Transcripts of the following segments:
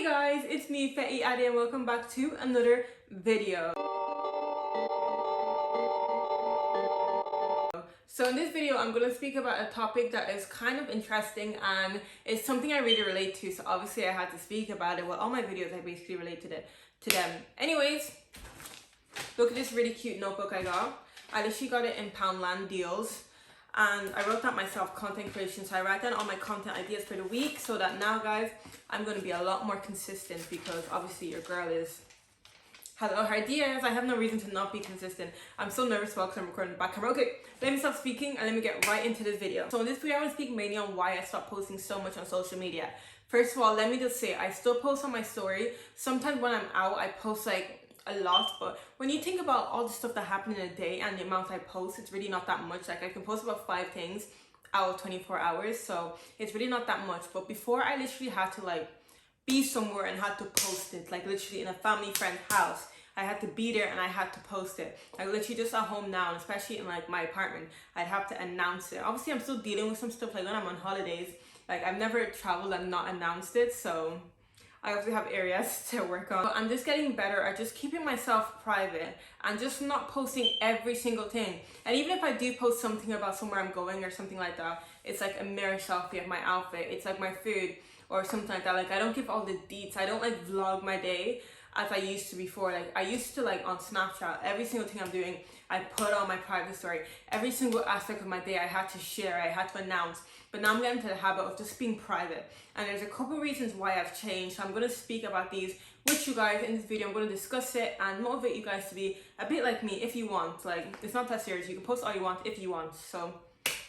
guys, it's me Fetty Adi and welcome back to another video. So in this video I'm going to speak about a topic that is kind of interesting and it's something I really relate to, so obviously I had to speak about it. Well, all my videos I basically relate to them. Anyways, look at this really cute notebook I got. I literally got it in Poundland deals. And I wrote that myself, content creation. So I write down all my content ideas for the week so that now, guys, I'm going to be a lot more consistent because obviously your girl has a lot of ideas. I have no reason to not be consistent. I'm so nervous because I'm recording the back camera. Okay, let me stop speaking and let me get right into this video. So in this video, I want to speak mainly on why I stopped posting so much on social media. First of all, let me just say, I still post on my story. Sometimes when I'm out, I post like a lot, but when you think about all the stuff that happened in a day and the amount I post, it's really not that much. Like I can post about 5 things out of 24 hours, so it's really not that much. But before, I literally had to like be somewhere and had to post it, like literally in a family friend's house. I had to be there and I had to post it. Like literally just at home now, and especially in like my apartment, I'd have to announce it. Obviously I'm still dealing with some stuff, like when I'm on holidays, like I've never traveled and not announced it, so I also have areas to work on. But I'm just getting better at just keeping myself private and just not posting every single thing. And even if I do post something about somewhere I'm going or something like that, it's like a mirror selfie of my outfit, it's like my food or something like that. Like I don't give all the deets. I don't like vlog my day as I used to before. Like I used to, like on Snapchat, every single thing I'm doing, I put on my private story. Every single aspect of my day I had to share, I had to announce. But now I'm getting into the habit of just being private. And there's a couple reasons why I've changed. So I'm going to speak about these with you guys in this video. I'm going to discuss it and motivate you guys to be a bit like me if you want. Like, it's not that serious. You can post all you want if you want. So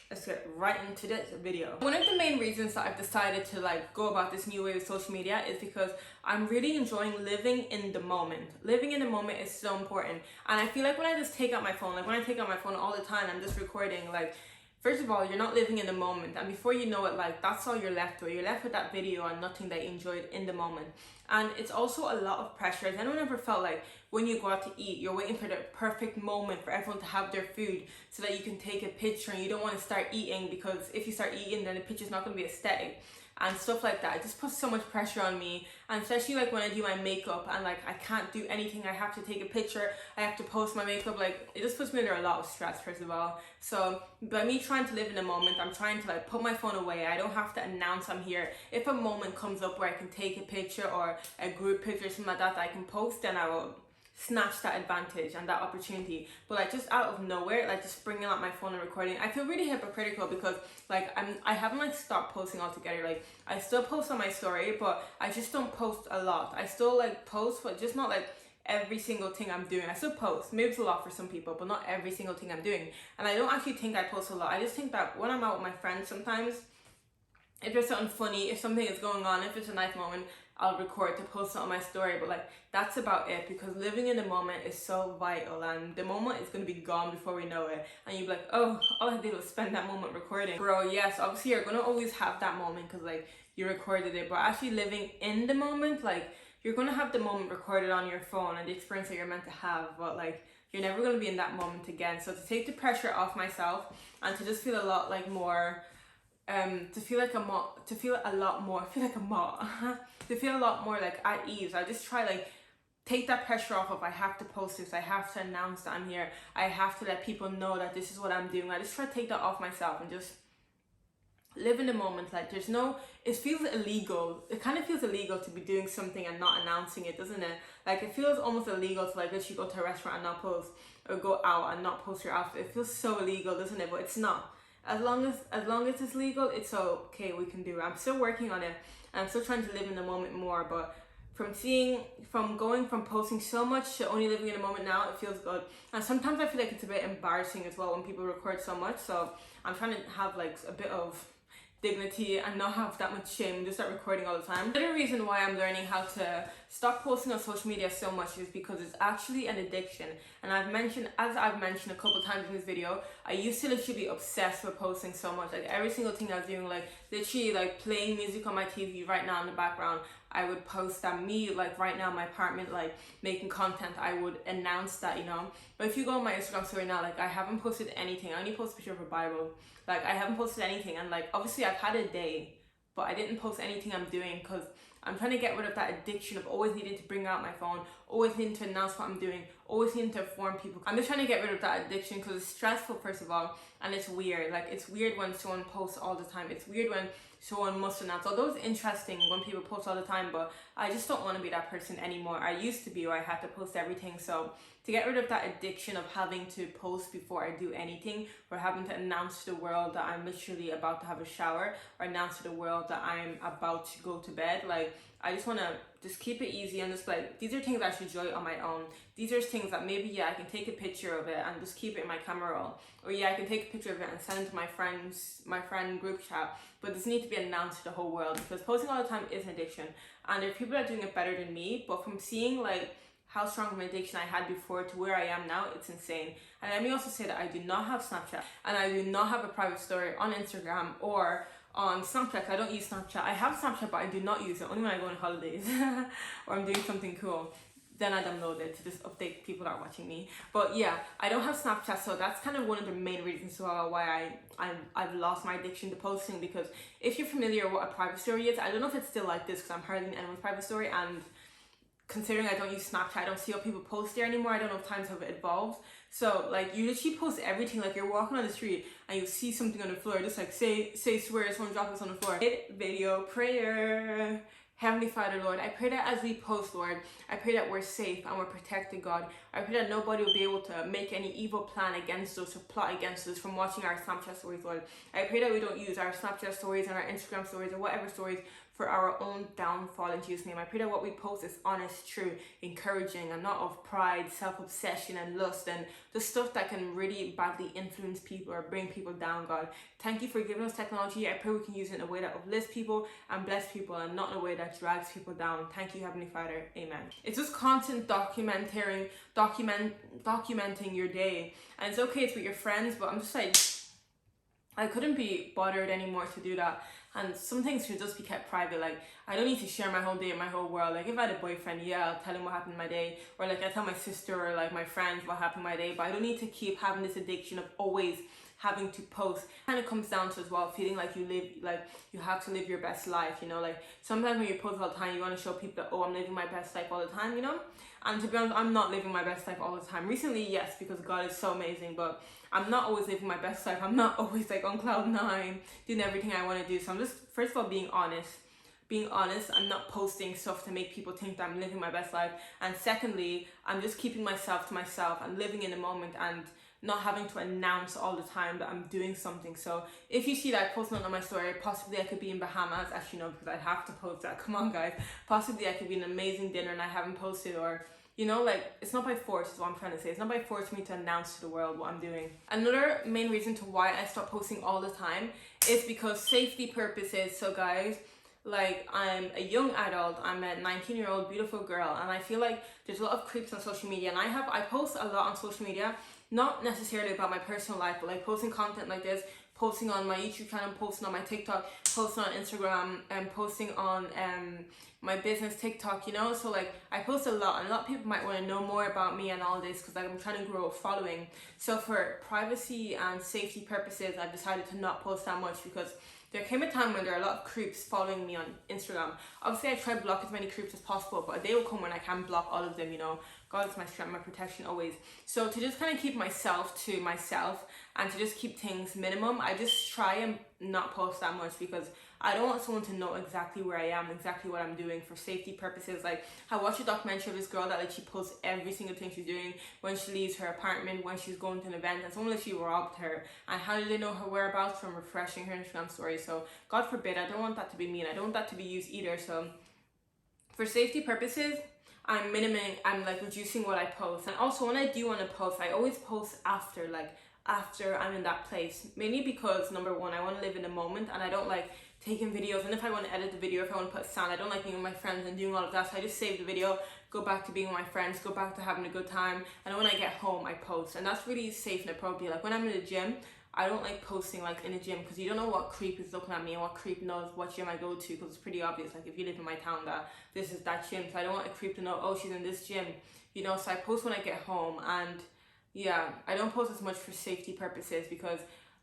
let's get right into this video. One of the main reasons that I've decided to like go about this new way with social media is because I'm really enjoying living in the moment. Living in the moment is so important. And I feel like when I just take out my phone, like when I take out my phone all the time, I'm just recording, like, first of all, you're not living in the moment, and before you know it, like that's all you're left with. You're left with that video and nothing that you enjoyed in the moment. And it's also a lot of pressure. Has anyone ever felt like when you go out to eat, you're waiting for the perfect moment for everyone to have their food so that you can take a picture, and you don't want to start eating because if you start eating, then the picture's not going to be aesthetic and stuff like that. It just puts so much pressure on me, and especially like when I do my makeup and like I can't do anything, I have to take a picture, I have to post my makeup, like it just puts me under a lot of stress, first of all. So by me trying to live in the moment, I'm trying to like put my phone away. I don't have to announce I'm here. If a moment comes up where I can take a picture or a group picture or something like that I can post, then I will snatch that advantage and that opportunity. But like just out of nowhere, like just bringing out my phone and recording, I feel really hypocritical because like I haven't like stopped posting altogether. Like I still post on my story, but I just don't post a lot. I still like post, but just not like every single thing I'm doing. I still post, maybe it's a lot for some people, but not every single thing I'm doing. And I don't actually think I post a lot. I just think that when I'm out with my friends, sometimes if there's something funny, if something is going on, if it's a nice moment, I'll record to post it on my story. But like that's about it, because living in the moment is so vital, and the moment is going to be gone before we know it. And you'll be like, oh, all I did was spend that moment recording. Bro, yes, obviously you're going to always have that moment because like you recorded it, but actually living in the moment, like you're going to have the moment recorded on your phone and the experience that you're meant to have, but like you're never going to be in that moment again. So to take the pressure off myself and to just feel a lot like more to feel a lot more like at ease, I just try like take that pressure off of I have to post this, I have to announce that I'm here, I have to let people know that this is what I'm doing. I just try to take that off myself and just live in the moment. Like there's no, it feels illegal, it kind of feels illegal to be doing something and not announcing it, doesn't it? Like it feels almost illegal to like literally go to a restaurant and not post, or go out and not post your outfit. It feels so illegal, doesn't it? But it's not. As long as it's legal, it's okay, we can do it. I'm still working on it, and I'm still trying to live in the moment more, but going from posting so much to only living in the moment now, it feels good. And sometimes I feel like it's a bit embarrassing as well when people record so much, so I'm trying to have like a bit of dignity and not have that much shame, just start recording all the time. Another reason why I'm learning how to stop posting on social media so much is because it's actually an addiction. And as I've mentioned a couple times in this video, I used to literally be obsessed with posting so much. Like every single thing I was doing, like literally like playing music on my TV right now in the background, I would post that. Me like right now in my apartment, like making content, I would announce that, you know. But if you go on my Instagram story now, like I haven't posted anything. I only post a picture of a Bible. Like I haven't posted anything, and like obviously I've had a day, but I didn't post anything I'm doing because I'm trying to get rid of that addiction of always needing to bring out my phone, always needing to announce what I'm doing, always needing to inform people. I'm just trying to get rid of that addiction because it's stressful, first of all, and it's weird. Like, it's weird when someone posts all the time. It's weird when someone must announce. Although it's interesting when people post all the time, but I just don't want to be that person anymore. I used to be where I had to post everything. So to get rid of that addiction of having to post before I do anything, or having to announce to the world that I'm literally about to have a shower, or announce to the world that I'm about to go to bed, like, I just want to just keep it easy and just like, these are things I should enjoy on my own. These are things that maybe, yeah, I can take a picture of it and just keep it in my camera roll. Or yeah, I can take a picture of it and send it to my friend group chat. But this needs to be announced to the whole world, because posting all the time is an addiction. And there are people that are doing it better than me, but from seeing like how strong of an addiction I had before to where I am now, it's insane. And let me also say that I do not have Snapchat, and I do not have a private story on Instagram or on Snapchat. I don't use Snapchat. I have Snapchat, but I do not use it, only when I go on holidays or I'm doing something cool. Then I download it to just update people that are watching me. But yeah, I don't have Snapchat, so that's kind of one of the main reasons why I've lost my addiction to posting. Because if you're familiar with what a private story is, I don't know if it's still like this, because I'm hardly in anyone's private story, and considering I don't use Snapchat, I don't see how people post there anymore. I don't know if times have evolved. So like, you literally post everything. Like, you're walking on the street and you see something on the floor, just like say swear, someone drop this on the floor. Video prayer. Heavenly Father, Lord, I pray that as we post, Lord, I pray that we're safe and we're protected, God. I pray that nobody will be able to make any evil plan against us or plot against us from watching our Snapchat stories, Lord. I pray that we don't use our Snapchat stories and our Instagram stories or whatever stories for our own downfall, in Jesus' name. I pray that what we post is honest, true, encouraging, and not of pride, self-obsession, and lust, and the stuff that can really badly influence people or bring people down, God. Thank you for giving us technology. I pray we can use it in a way that uplifts people and bless people, and not in a way that drags people down. Thank you, Heavenly Father. Amen. It's just constant documenting your day. And it's okay, it's with your friends, but I'm just like, I couldn't be bothered anymore to do that. And some things should just be kept private. Like, I don't need to share my whole day and my whole world. Like, if I had a boyfriend, yeah, I'll tell him what happened in my day. Or like, I tell my sister or like my friends what happened in my day. But I don't need to keep having this addiction of always having to post. It kind of comes down to as well feeling like you have to live your best life, you know. Like, sometimes when you post all the time, you want to show people that, oh, I'm living my best life all the time, you know. And to be honest, I'm not living my best life all the time. Recently, yes, because God is so amazing, but I'm not always living my best life. I'm not always like on cloud 9 doing everything I want to do. So I'm just, first of all, being honest. I'm not posting stuff to make people think that I'm living my best life. And secondly, I'm just keeping myself to myself and living in the moment and not having to announce all the time that I'm doing something. So if you see that I post nothing on my story, possibly I could be in Bahamas. Actually, no, because I'd have to post that. Come on, guys. Possibly I could be in an amazing dinner and I haven't posted, or, you know, like, it's not by force is what I'm trying to say. It's not by force for me to announce to the world what I'm doing. Another main reason to why I stop posting all the time is because safety purposes. So guys, like, I'm a young adult, I'm a 19-year-old beautiful girl, and I feel like there's a lot of creeps on social media, and I post a lot on social media, not necessarily about my personal life, but like posting content like this, posting on my YouTube channel, posting on my TikTok, posting on Instagram, and posting on my business TikTok, you know. So like, I post a lot, and a lot of people might want to know more about me and all this, because like, I'm trying to grow a following. So for privacy and safety purposes, I've decided to not post that much, because there came a time when there are a lot of creeps following me on Instagram. Obviously, I try to block as many creeps as possible, but a day will come when I can block all of them, you know. God is my strength, my protection always. So to just kind of keep myself to myself and to just keep things minimum, I just try and not post that much, because I don't want someone to know exactly where I am, exactly what I'm doing, for safety purposes. Like, I watched a documentary of this girl that, like, she posts every single thing she's doing when she leaves her apartment, when she's going to an event, and someone literally robbed her. And how did they know her whereabouts? From refreshing her Instagram story. So God forbid, I don't want that to be me, and I don't want that to be used either. So for safety purposes, I'm like reducing what I post. And also, when I do want to post, I always post after I'm in that place, mainly because, number one, I want to live in the moment, and I don't like taking videos. And if I want to edit the video, if I want to put sound, I don't like being with my friends and doing all of that. So I just save the video, go back to being with my friends, go back to having a good time, and then when I get home, I post. And that's really safe and appropriate. Like, when I'm in the gym, I don't like posting like in the gym, because you don't know what creep is looking at me and what creep knows what gym I go to, because it's pretty obvious, like, if you live in my town, that this is that gym. So I don't want a creep to know, oh, she's in this gym, you know. So I post when I get home. And yeah, I don't post as much for safety purposes, because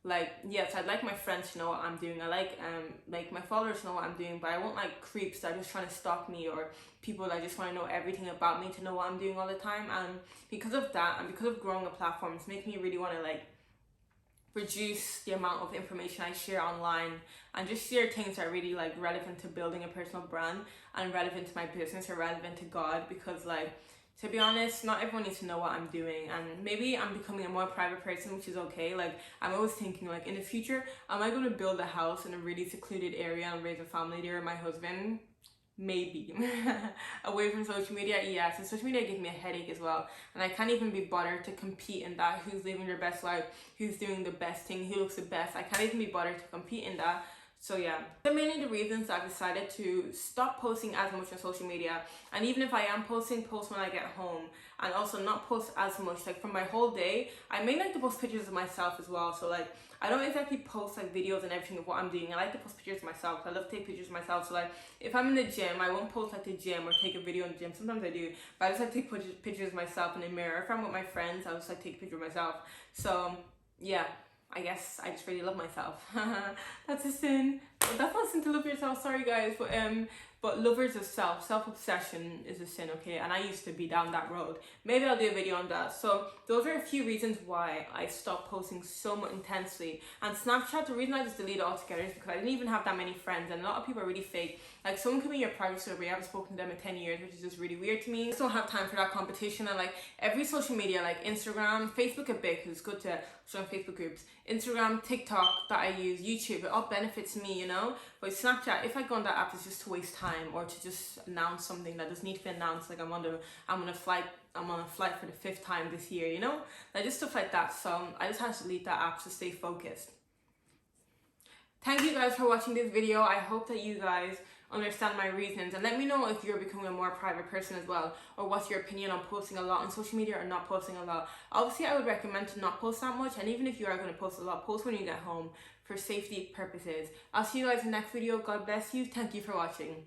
Like, yes, I'd like my friends to know what I'm doing. I like my followers to know what I'm doing, but I won't like creeps that are just trying to stalk me, or people that just want to know everything about me to know what I'm doing all the time. And because of that, and because of growing a platform, it's making me really want to like reduce the amount of information I share online, and just share things that are really like relevant to building a personal brand and relevant to my business or relevant to God. Because like, to be honest, not everyone needs to know what I'm doing, and maybe I'm becoming a more private person, which is okay. Like, I'm always thinking like, in the future, am I going to build a house in a really secluded area and raise a family there with my husband? Maybe. Away from social media, yes. And social media gives me a headache as well, and I can't even be bothered to compete in that. Who's living their best life, who's doing the best thing, who looks the best. I can't even be bothered to compete in that. So yeah, they're mainly the reasons I've decided to stop posting as much on social media. And even if I am posting, post when I get home, and also not post as much like for my whole day. I may like to post pictures of myself as well. So like, I don't exactly post like videos and everything of what I'm doing. I like to post pictures of myself. I love to take pictures of myself. So like, if I'm in the gym, I won't post like the gym or take a video in the gym. Sometimes I do, but I just like to take pictures of myself in the mirror. If I'm with my friends, I'll just like take a picture of myself. So yeah, I guess I just really love myself. That's a sin. But that's not a sin to love yourself. Sorry guys, but lovers of self-obsession is a sin, okay? And I used to be down that road. Maybe I'll do a video on that. So those are a few reasons why I stopped posting so much intensely. And Snapchat, the reason I just deleted it altogether is because I didn't even have that many friends, and a lot of people are really fake. Like, someone can be your private server, you haven't spoken to them in 10 years, which is just really weird to me. I just don't have time for that competition. And like, every social media, like Instagram, Facebook a bit, because it's good to join Facebook groups, Instagram, TikTok that I use, YouTube, it all benefits me, you know? But Snapchat, if I go on that app, it's just to waste time, or to just announce something that doesn't need to be announced. Like, I'm on a flight for the 5th time this year, you know? Like, just stuff like that. So I just had to delete that app to stay focused. Thank you guys for watching this video. I hope that you guys understand my reasons, and let me know if you're becoming a more private person as well, or what's your opinion on posting a lot on social media or not posting a lot. Obviously, I would recommend to not post that much, and even if you are going to post a lot, post when you get home for safety purposes. I'll see you guys in the next video. God bless you. Thank you for watching.